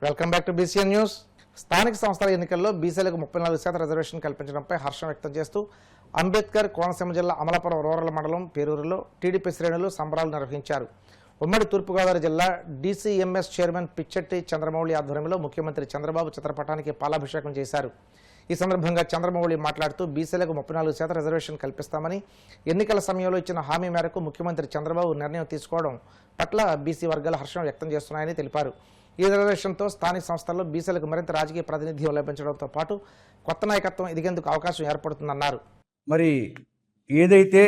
Welcome back to BCN news. స్థానిక సంస్థల ఎన్నికల్లో బీసీలకు 34% రిజర్వేషన్ కల్పించడంపై హర్షం వ్యక్తం చేస్తూ అంబేద్కర్ కోనసీమ జిల్లా అమలాపురం రూరల్ మండలం పేరూరులో టీడీపీ శ్రేణులు సంబరాలు నిర్వహించారు. ఉమ్మడి తూర్పుగోదావరి జిల్లా డీసీఎంఎస్ చైర్మన్ పిచ్చెట్టి చంద్రమౌళి ఆధ్వర్యంలో ముఖ్యమంత్రి చంద్రబాబు చిత్రపటానికి పాలాభిషేకం చేశారు. ఈ సందర్భంగా చంద్రమౌళి మాట్లాడుతూ బీసీలకు 34% రిజర్వేషన్ కల్పిస్తామని ఎన్నికల సమయంలో ఇచ్చిన హామీ మేరకు ముఖ్యమంత్రి చంద్రబాబు నిర్ణయం తీసుకోవడం పట్ల బీసీ వర్గాలు హర్షం వ్యక్తం చేస్తున్నాయని తెలిపారు. ఈ రిజర్వేషన్తో స్థానిక సంస్థల్లో బీసీలకు మరింత రాజకీయ ప్రాతినిధ్యం లభించడంతో పాటు కొత్త నాయకత్వం ఎదిగేందుకు అవకాశం ఏర్పడుతుందన్నారు. మరి ఏదైతే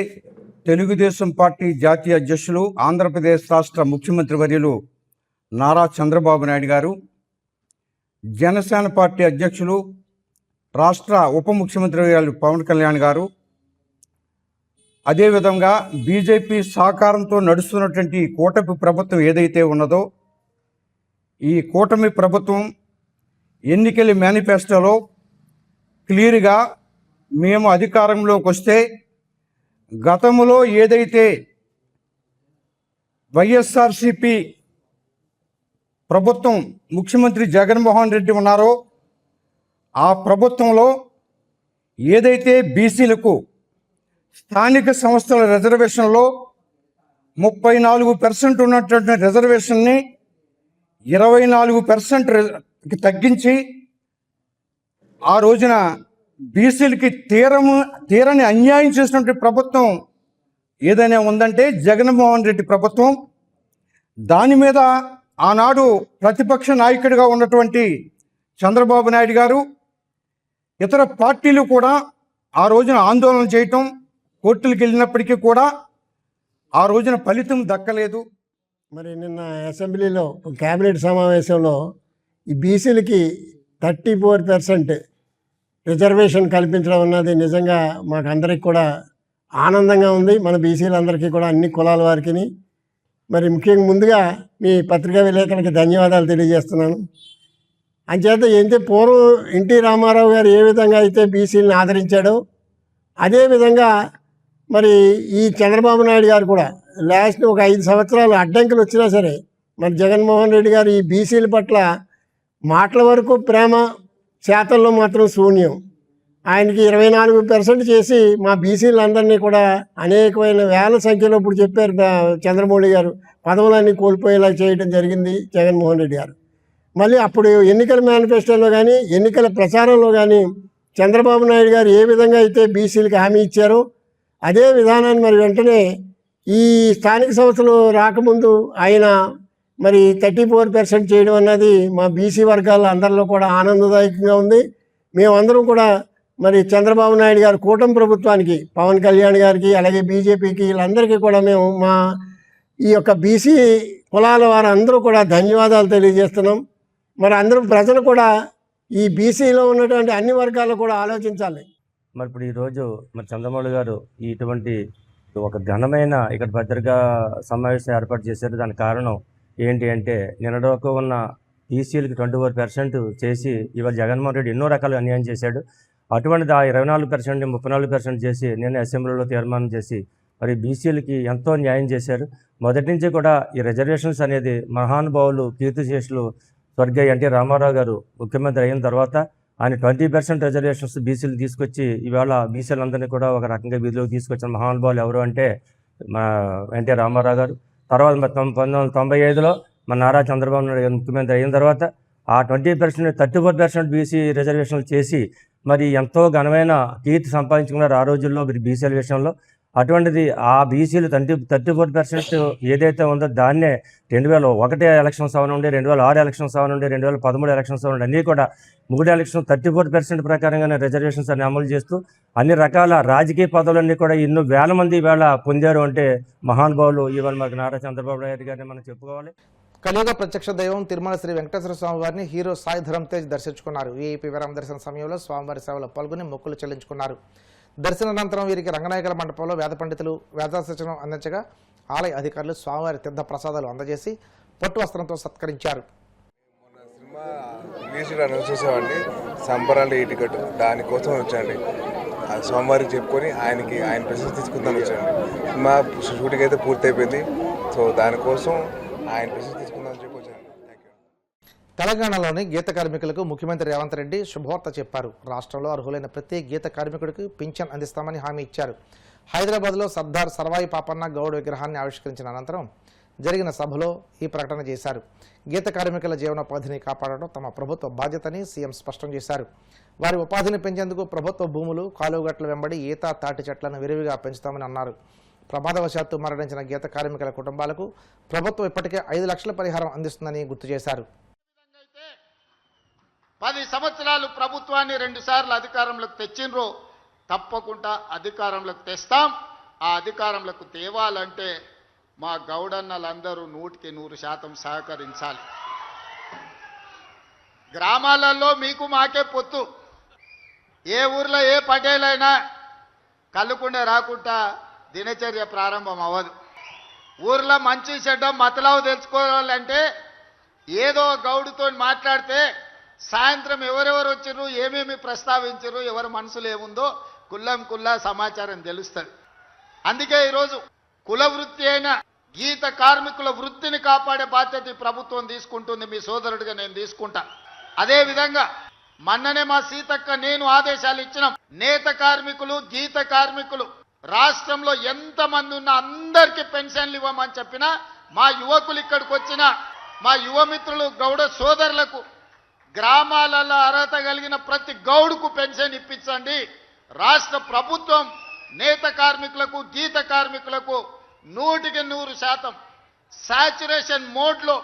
తెలుగుదేశం పార్టీ జాతీయ అధ్యక్షులు ఆంధ్రప్రదేశ్ రాష్ట్ర ముఖ్యమంత్రి వర్యులు నారా చంద్రబాబు నాయుడు గారు, జనసేన పార్టీ అధ్యక్షులు రాష్ట్ర ఉప ముఖ్యమంత్రి వర్యులు పవన్ కళ్యాణ్ గారు, అదేవిధంగా బీజేపీ సహకారంతో నడుస్తున్నటువంటి కూటమి ప్రభుత్వం ఏదైతే ఉన్నదో, ఈ కూటమి ప్రభుత్వం ఎన్నికల మేనిఫెస్టోలో క్లియర్గా మేము అధికారంలోకి వస్తే గతంలో ఏదైతే వైఎస్ఆర్సిపి ప్రభుత్వం ముఖ్యమంత్రి జగన్మోహన్ రెడ్డి ఉన్నారో ఆ ప్రభుత్వంలో ఏదైతే బీసీలకు స్థానిక సంస్థల రిజర్వేషన్లో 34% ఉన్నటువంటి రిజర్వేషన్ని 24% తగ్గించి ఆ రోజున బీసీలకి తీరని అన్యాయం చేసినటువంటి ప్రభుత్వం ఏదైనా ఉందంటే జగన్మోహన్ రెడ్డి ప్రభుత్వం. దాని మీద ఆనాడు ప్రతిపక్ష నాయకుడిగా ఉన్నటువంటి చంద్రబాబు నాయుడు గారు, ఇతర పార్టీలు కూడా ఆ రోజున ఆందోళన చేయటం, కోర్టులకు వెళ్ళినప్పటికీ కూడా ఆ రోజున ఫలితం దక్కలేదు. మరి నిన్న అసెంబ్లీలో కేబినెట్ సమావేశంలో ఈ బీసీలకి 34% రిజర్వేషన్ కల్పించడం అన్నది నిజంగా మాకు అందరికి కూడా ఆనందంగా ఉంది. మన బీసీలందరికీ కూడా, అన్ని కులాల వారికి. మరి ముఖ్యంగా ముందుగా మీ పత్రికా విలేకరులకి ధన్యవాదాలు తెలియజేస్తున్నాను. అంచేత ఏంటి పూర్వం ఎన్టీ రామారావు గారు ఏ విధంగా అయితే బీసీలను ఆదరించాడో అదేవిధంగా మరి ఈ చంద్రబాబు నాయుడు గారు కూడా లాస్ట్ ఒక 5 సంవత్సరాలు అడ్డంకులు వచ్చినా సరే మరి జగన్మోహన్ రెడ్డి గారు ఈ బీసీల పట్ల మాటల వరకు ప్రేమ, శాతంలో మాత్రం శూన్యం. ఆయనకి 24% చేసి మా బీసీలందరినీ కూడా అనేకమైన వేల సంఖ్యలో ఇప్పుడు చెప్పారు చంద్రమౌళి గారు, పదవులన్నీ కోల్పోయేలా చేయడం జరిగింది జగన్మోహన్ రెడ్డి గారు. మళ్ళీ అప్పుడు ఎన్నికల మేనిఫెస్టోలో కానీ ఎన్నికల ప్రచారంలో కానీ చంద్రబాబు నాయుడు గారు ఏ విధంగా అయితే బీసీలకు హామీ ఇచ్చారో అదే విధానాన్ని మరి వెంటనే ఈ స్థానిక సంస్థలు రాకముందు ఆయన మరి 34% చేయడం అన్నది మా బీసీ వర్గాల అందరిలో కూడా ఆనందదాయకంగా ఉంది. మేమందరం కూడా మరి చంద్రబాబు నాయుడు గారు కూటమి ప్రభుత్వానికి, పవన్ కళ్యాణ్ గారికి, అలాగే బీజేపీకి, వీళ్ళందరికీ కూడా మేము మా ఈ యొక్క బీసీ కులాల వారు అందరూ కూడా ధన్యవాదాలు తెలియజేస్తున్నాం. మరి అందరూ ప్రజలు కూడా ఈ బీసీలో ఉన్నటువంటి అన్ని వర్గాలు కూడా ఆలోచించాలి. మరి ఇప్పుడు ఈరోజు మరి చంద్రమౌళి గారు ఇటువంటి ఒక ఘనమైన ఇక్కడ భద్రగా సమావేశం ఏర్పాటు చేశారు. దానికి కారణం ఏంటి అంటే నిన్నటివరకు ఉన్న బీసీలకి 24% చేసి ఇవాళ జగన్మోహన్ రెడ్డి ఎన్నో రకాల అన్యాయం చేశాడు. అటువంటిది ఆ 24% 34% చేసి నిన్న అసెంబ్లీలో తీర్మానం చేసి మరి బీసీలకి ఎంతో న్యాయం చేశారు. మొదటి నుంచి కూడా ఈ రిజర్వేషన్స్ అనేది మహానుభావులు, కీర్తిశేషులు స్వర్గీయ ఎన్టీ రామారావు గారు ముఖ్యమంత్రి అయిన తర్వాత ఆయన 20% రిజర్వేషన్స్ బీసీలు తీసుకొచ్చి ఇవాళ బీసీలందరినీ కూడా ఒక రకంగా వీధిలోకి తీసుకొచ్చిన మహానుభావులు ఎవరు అంటే మా ఎన్టీ రామారావు గారు. తర్వాత 1995లో మన నారా చంద్రబాబు నాయుడు గారు ముఖ్యమంత్రి అయిన తర్వాత ఆ 20% 34% బీసీ రిజర్వేషన్లు చేసి మరి ఎంతో ఘనమైన కీర్తి సంపాదించుకున్నారు ఆ రోజుల్లో బీసీల విషయంలో. అటువంటిది ఆ బీసీలు 34% ఏదైతే ఉందో దాన్నే 2001 ఎలక్షన్స్ అవనండి, 2006 ఎలక్షన్స్ అవనండి, 2013 ఎలక్షన్స్ అవనండి, అన్నీ కూడా 3 ఎలక్షన్ 34% ప్రకారంగానే రిజర్వేషన్స్ అన్ని అమలు చేస్తూ అన్ని రకాల రాజకీయ పదవులన్నీ కూడా ఎన్నో వేల మంది ఇవాళ పొందారు అంటే మహానుభావులు ఇవాళ మనకు నారా చంద్రబాబు నాయుడు గారిని మనం చెప్పుకోవాలి. కలియుగ ప్రత్యక్ష దైవం తిరుమల శ్రీ వెంకటేశ్వర స్వామి వారిని హీరో సాయి ధరమ్ తేజ్ దర్శించుకున్నారు. వీఐపీ విరామ దర్శన సమయంలో స్వామివారి సేవలో పాల్గొని మొక్కులు చెల్లించుకున్నారు. దర్శనానంతరం వీరికి రంగనాయకుల మండపంలో వేద పండితులు వేదాశనం అందించగా ఆలయ అధికారులు స్వామివారి తీర్థ ప్రసాదాలు అందజేసి పట్టు వస్త్రంతో సత్కరించారు. చూసామండి, సంబరాలు ఈ టికెట్ దానికోసం వచ్చండి. స్వామివారికి చెప్పుకొని ఆయన ప్రశంస తీసుకుందాం వచ్చండి. సినిమా షూటింగ్ అయితే పూర్తి అయిపోయింది. సో దానికోసం ఆయన ప్రశంస తీసుకుందాం చెప్పి వచ్చాను. తెలంగాణలోని గీత కార్మికులకు ముఖ్యమంత్రి రేవంత్ రెడ్డి శుభవార్త చెప్పారు. రాష్ట్రంలో అర్హులైన ప్రతి గీత కార్మికుడికి పింఛన్ అందిస్తామని హామీ ఇచ్చారు. హైదరాబాద్లో సర్దార్ సర్వాయి పాపన్న గౌడ్ విగ్రహాన్ని ఆవిష్కరించిన అనంతరం జరిగిన సభలో ఈ ప్రకటన చేశారు. గీత కార్మికుల జీవనోపాధిని కాపాడడం తమ ప్రభుత్వ బాధ్యతని సీఎం స్పష్టం చేశారు. వారి ఉపాధిని పెంచేందుకు ప్రభుత్వ భూములు, కాలువగట్ల వెంబడి ఈత, తాటి చెట్లను విరివిగా పెంచుతామని అన్నారు. ప్రమాదవశాత్తు మరణించిన గీత కార్మికుల కుటుంబాలకు ప్రభుత్వం ఇప్పటికే 5 లక్షల పరిహారం అందిస్తుందని గుర్తు చేశారు. 10 సంవత్సరాలు ప్రభుత్వాన్ని 2 సార్లు అధికారంలోకి తెచ్చిండ్రు. తప్పకుండా అధికారంలోకి తెస్తాం. ఆ అధికారంలోకి తేవాలంటే మా గౌడన్నలందరూ 100% సహకరించాలి. గ్రామాలలో మీకు మాకే పొత్తు. ఏ ఊర్లో ఏ పటేలైనా కళ్ళుకుండే రాకుండా దినచర్య ప్రారంభం అవ్వదు. ఊర్లో మంచి చెడ్డ మతలావు తెలుసుకోవాలంటే ఏదో గౌడుతో మాట్లాడితే సాయంత్రం ఎవరెవరు వచ్చిర్రు, ఏమేమి ప్రస్తావించరు, ఎవరి మనసులో ఏముందో కుల్లా సమాచారం తెలుస్తుంది. అందుకే ఈరోజు కుల వృత్తి అయిన గీత కార్మికుల వృత్తిని కాపాడే బాధ్యత ఈ ప్రభుత్వం తీసుకుంటుంది. మీ సోదరుడిగా నేను తీసుకుంటా. అదేవిధంగా మొన్ననే మా సీతక్క నేను ఆదేశాలు ఇచ్చినాం. నేత కార్మికులు, గీత కార్మికులు రాష్ట్రంలో ఎంతమంది ఉన్నా అందరికీ పెన్షన్లు ఇవ్వమని చెప్పినా, మా యువకులు ఇక్కడికి వచ్చిన మా యువమిత్రులు గౌడ సోదరులకు గ్రామాలలో అర్హత కలిగిన ప్రతి గౌడుకు పెన్షన్ ఇప్పించండి. రాష్ట్ర ప్రభుత్వం నేత కార్మికులకు, గీత కార్మికులకు 100% సాచురేషన్ మోడ్లో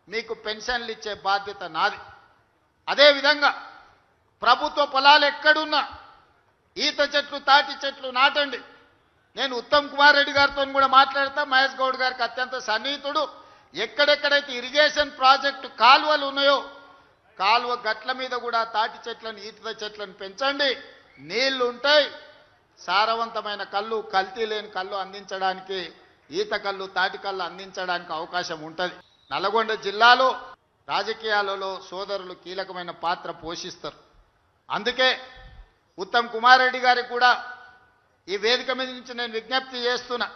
మీకు పెన్షన్లు ఇచ్చే బాధ్యత నాది. అదేవిధంగా ప్రభుత్వ పొలాలు ఎక్కడున్నా ఈత చెట్లు, తాటి చెట్లు నాటండి. నేను ఉత్తమ్ కుమార్ రెడ్డి గారితో కూడా మాట్లాడతా. మహేష్ గౌడ్ గారికి అత్యంత సన్నిహితుడు. ఎక్కడెక్కడైతే ఇరిగేషన్ ప్రాజెక్టు కాలువలు ఉన్నాయో కాలువ గట్ల మీద కూడా తాటి చెట్లను, ఈత చెట్లను పెంచండి. నీళ్లు ఉంటాయి. సారవంతమైన కళ్ళు, కల్తీ లేని కళ్ళు అందించడానికి, ఈత కళ్ళు, తాటి కళ్ళు అందించడానికి అవకాశం ఉంటుంది. నల్గొండ జిల్లాలో రాజకీయాలలో సోదరులు కీలకమైన పాత్ర పోషిస్తారు. అందుకే ఉత్తమ్ కుమార్ రెడ్డి గారికి కూడా ఈ వేదిక మీద నుంచి నేను విజ్ఞప్తి చేస్తున్నా.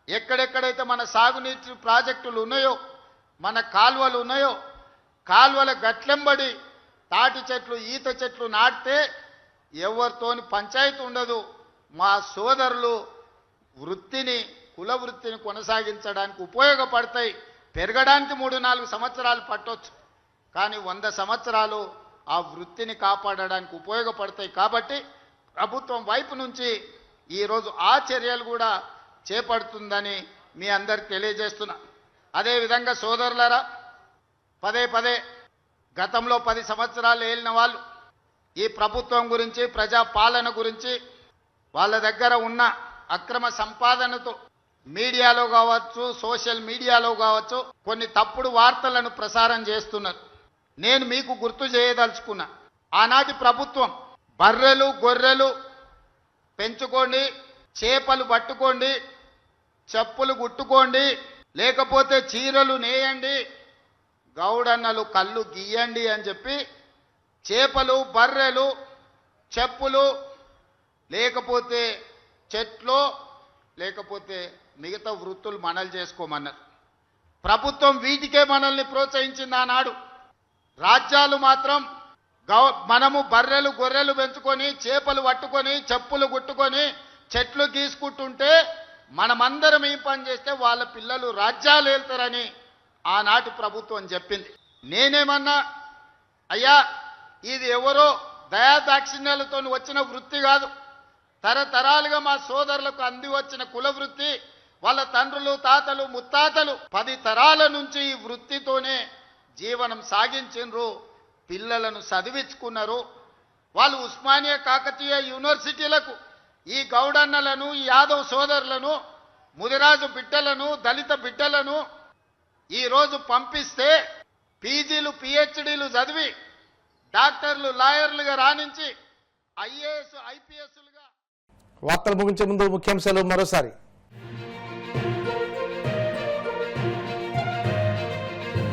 ఎక్కడెక్కడైతే మన సాగునీటి ప్రాజెక్టులు ఉన్నాయో, మన కాలువలు ఉన్నాయో, కాలువల గట్లెంబడి తాటి చెట్లు, ఈత చెట్లు నాటితే ఎవరితోని పంచాయతీ ఉండదు. మా సోదరులు వృత్తిని, కుల వృత్తిని కొనసాగించడానికి ఉపయోగపడతాయి. పెరగడానికి 3-4 సంవత్సరాలు పట్టొచ్చు, కానీ 100 సంవత్సరాలు ఆ వృత్తిని కాపాడడానికి ఉపయోగపడతాయి. కాబట్టి ప్రభుత్వం వైపు నుంచి ఈరోజు ఆ చర్యలు కూడా చేపడుతుందని మీ అందరికి తెలియజేస్తున్నా. అదేవిధంగా సోదరులారా, పదే గతంలో 10 సంవత్సరాలు ఏలిన వాళ్ళు ఈ ప్రభుత్వం గురించి, ప్రజా పాలన గురించి, వాళ్ళ దగ్గర ఉన్న అక్రమ సంపాదనతో మీడియాలో కావచ్చు, సోషల్ మీడియాలో కావచ్చు కొన్ని తప్పుడు వార్తలను ప్రసారం చేస్తున్నారు. నేను మీకు గుర్తు చేయదలుచుకున్నా, ఆనాటి ప్రభుత్వం బర్రెలు, గొర్రెలు పెంచుకోండి, చేపలు పట్టుకోండి, చెప్పులు గుట్టుకోండి, లేకపోతే చీరలు నేయండి, గౌడన్నలు కళ్ళు గీయండి అని చెప్పి చేపలు, బర్రెలు, చెప్పులు, లేకపోతే చెట్లు, లేకపోతే మిగతా వృత్తులు మనలు చేసుకోమన్నారు. ప్రభుత్వం వీటికే మనల్ని ప్రోత్సహించింది ఆనాడు. రాజ్యాలు మాత్రం మనము బర్రెలు, గొర్రెలు పెంచుకొని, చేపలు పట్టుకొని, చెప్పులు గుట్టుకొని, చెట్లు గీసుకుంటుంటే మనమందరం ఏం పని చేస్తే వాళ్ళ పిల్లలు రాజ్యాలు వెళ్తారని ఆనాటి ప్రభుత్వం చెప్పింది. నేనేమన్నా, అయ్యా ఇది ఎవరో దయాదాక్షిణ్యాలతో వచ్చిన వృత్తి కాదు, తరతరాలుగా మా సోదరులకు అంది వచ్చిన కుల వృత్తి. వాళ్ళ తండ్రులు, తాతలు, ముత్తాతలు 10 తరాల నుంచి ఈ వృత్తితోనే జీవనం సాగించిండ్రు, పిల్లలను చదివించుకున్నారు. వాళ్ళు ఉస్మానియా, కాకతీయ యూనివర్సిటీలకు ఈ గౌడన్నలను, ఈ యాదవ్ సోదరులను, ముదిరాజు బిడ్డలను, దళిత బిడ్డలను ఈరోజు పంపిస్తే పీజీలు, పిహెచ్డీలు చదివి డాక్టర్లు, లాయర్లుగా రాణించి ఐఏఎస్, ఐపీఎస్లుగా. వార్తలు ముగించే ముందు ముఖ్యాంశాలు మరోసారి.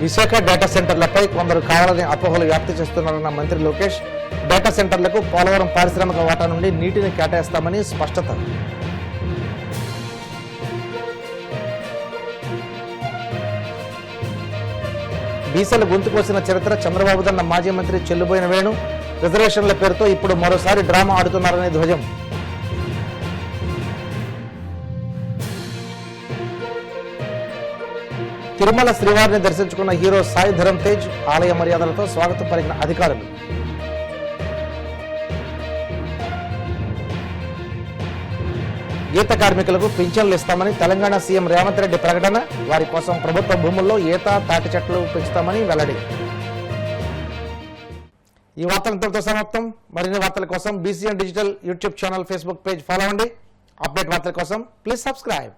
విశాఖ డేటా సెంటర్లపై కొందరు కావాలని అపోహలు వ్యాప్తి చేస్తున్నారన్న మంత్రి లోకేష్, డేటా సెంటర్లకు పోలవరం పారిశ్రామిక వాటా నుండి నీటిని కేటాయిస్తామని స్పష్టత. బీసీల గొంతు కోసిన చరిత్ర చంద్రబాబుదన్న మాజీ మంత్రి చెల్లుబోయిన వేణు. రిజర్వేషన్ల పేరుతో ఇప్పుడు మరోసారి డ్రామా ఆడుతున్నారనే ధ్వజం. తిరుమల శ్రీవారిని దర్శించుకున్న హీరో సాయి ధరమ్ తేజ్ ఆలయ మర్యాదలతో స్వాగతం పలికిన అధికారులు. ఈత కార్మికులకు పింఛన్లు ఇస్తామని తెలంగాణ సీఎం రేవంత్ రెడ్డి ప్రకటన. వారి కోసం ప్రభుత్వ భూముల్లో ఈత తాటి చెట్లు పెంచుతామని వెల్లడి. ఈ వార్తలు ఇంతటితో సమాప్తం. మరిన్ని వార్తల కోసం BCN digital YouTube channel, Facebook page follow అవ్వండి. అప్డేట్ వార్తల కోసం ప్లీజ్ సబ్స్క్రైబ్.